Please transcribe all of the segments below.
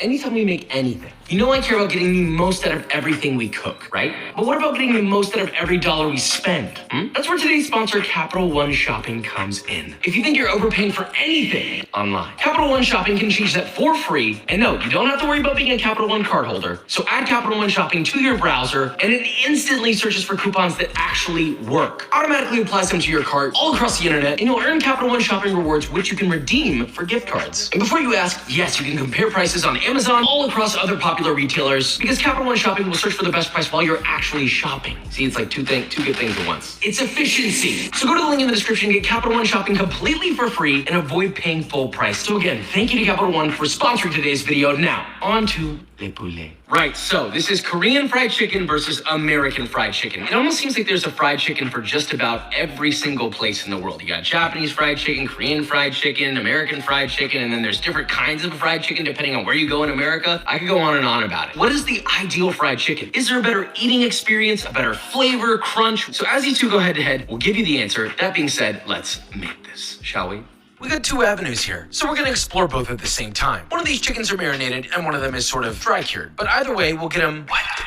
anytime we make anything, you know I care about getting the most out of everything we cook, right? But what about getting the most out of every dollar we spend? That's where today's sponsor, Capital One Shopping, comes in. If you think you're overpaying for anything online, Capital One Shopping can change that for free. And no, you don't have to worry about being a Capital One cardholder. So add Capital One Shopping to your browser, and it instantly searches for coupons that actually work. Automatically applies them to your cart all across the internet, and you'll earn Capital One Shopping rewards, which you can redeem for gift cards. And before you ask, yes, you can compare prices on Amazon, all across other popular retailers, because Capital One Shopping will search for the best price while you're actually shopping. See, it's like two good things at once. It's efficiency. So go to the link in the description, get Capital One Shopping completely for free, and avoid paying full price. So again, thank you to Capital One for sponsoring today's video. Now, on to le poulet. Right, so this is Korean fried chicken versus American fried chicken. It almost seems like there's a fried chicken for just about every single place in the world. You got Japanese fried chicken, Korean fried chicken, American fried chicken, and then there's different kinds of fried chicken depending on where you go in America. I could go on and on about it. What is the ideal fried chicken? Is there a better eating experience, a better flavor, crunch? So as these two go head to head, we'll give you the answer. That being said, let's make this, shall we? We got two avenues here, so we're gonna explore both at the same time. One of these chickens are marinated, and one of them is sort of dry cured. But either way, we'll get them wiped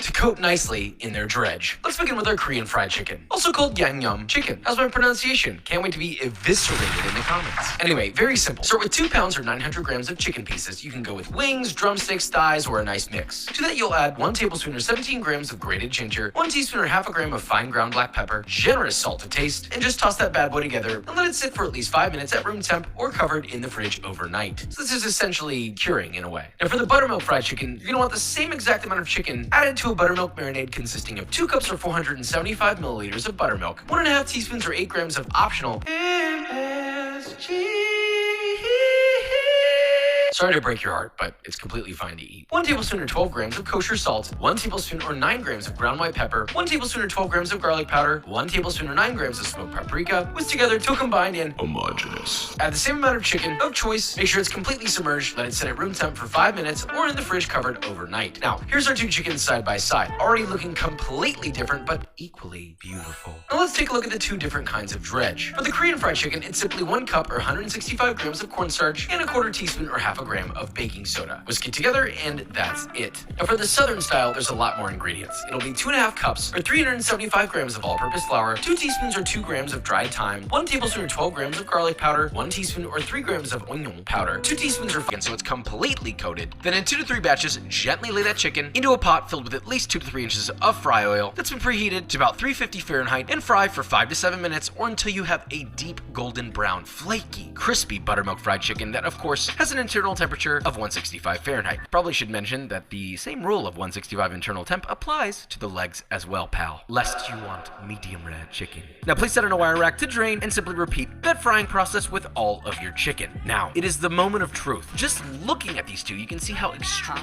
to coat nicely in their dredge. Let's begin with our Korean fried chicken, also called yangnyeom chicken. How's my pronunciation? Can't wait to be eviscerated in the comments. Anyway, very simple. Start with 2 pounds or 900 grams of chicken pieces. You can go with wings, drumsticks, thighs, or a nice mix. To that, you'll add 1 tablespoon or 17 grams of grated ginger, 1 teaspoon or half a gram of fine ground black pepper, generous salt to taste, and just toss that bad boy together and let it sit for at least 5 minutes at room temp or covered in the fridge overnight. So this is essentially curing in a way. Now for the buttermilk fried chicken, you're gonna want the same exact amount of chicken added to a buttermilk marinade consisting of 2 cups or 475 milliliters of buttermilk, 1.5 teaspoons or 8 grams of optional MSG. Sorry to break your heart, but it's completely fine to eat. 1 tablespoon or 12 grams of kosher salt, 1 tablespoon or 9 grams of ground white pepper, 1 tablespoon or 12 grams of garlic powder, 1 tablespoon or 9 grams of smoked paprika, whisked together till combined and homogeneous. Add the same amount of chicken of choice, make sure it's completely submerged, let it sit at room temp for 5 minutes or in the fridge covered overnight. Now, here's our 2 chickens side by side, already looking completely different but equally beautiful. Now let's take a look at the 2 different kinds of dredge. For the Korean fried chicken, it's simply 1 cup or 165 grams of cornstarch and a 1/4 teaspoon or half a gram of baking soda. Whisk it together and that's it. Now for the southern style, there's a lot more ingredients. It'll be 2.5 cups or 375 grams of all-purpose flour, 2 teaspoons or 2 grams of dried thyme, 1 tablespoon or 12 grams of garlic powder, 1 teaspoon or 3 grams of onion powder, 2 teaspoons or so it's completely coated. Then in 2 to 3 batches, gently lay that chicken into a pot filled with at least 2 to 3 inches of fry oil that's been preheated to about 350 Fahrenheit and fry for 5 to 7 minutes or until you have a deep golden brown, flaky, crispy buttermilk fried chicken that of course has an internal temperature of 165 Fahrenheit. Probably should mention that the same rule of 165 internal temp applies to the legs as well, pal, lest you want medium rare chicken. Now place that in a wire rack to drain and simply repeat that frying process with all of your chicken. Now, it is the moment of truth. Just looking at these two, you can see how extremely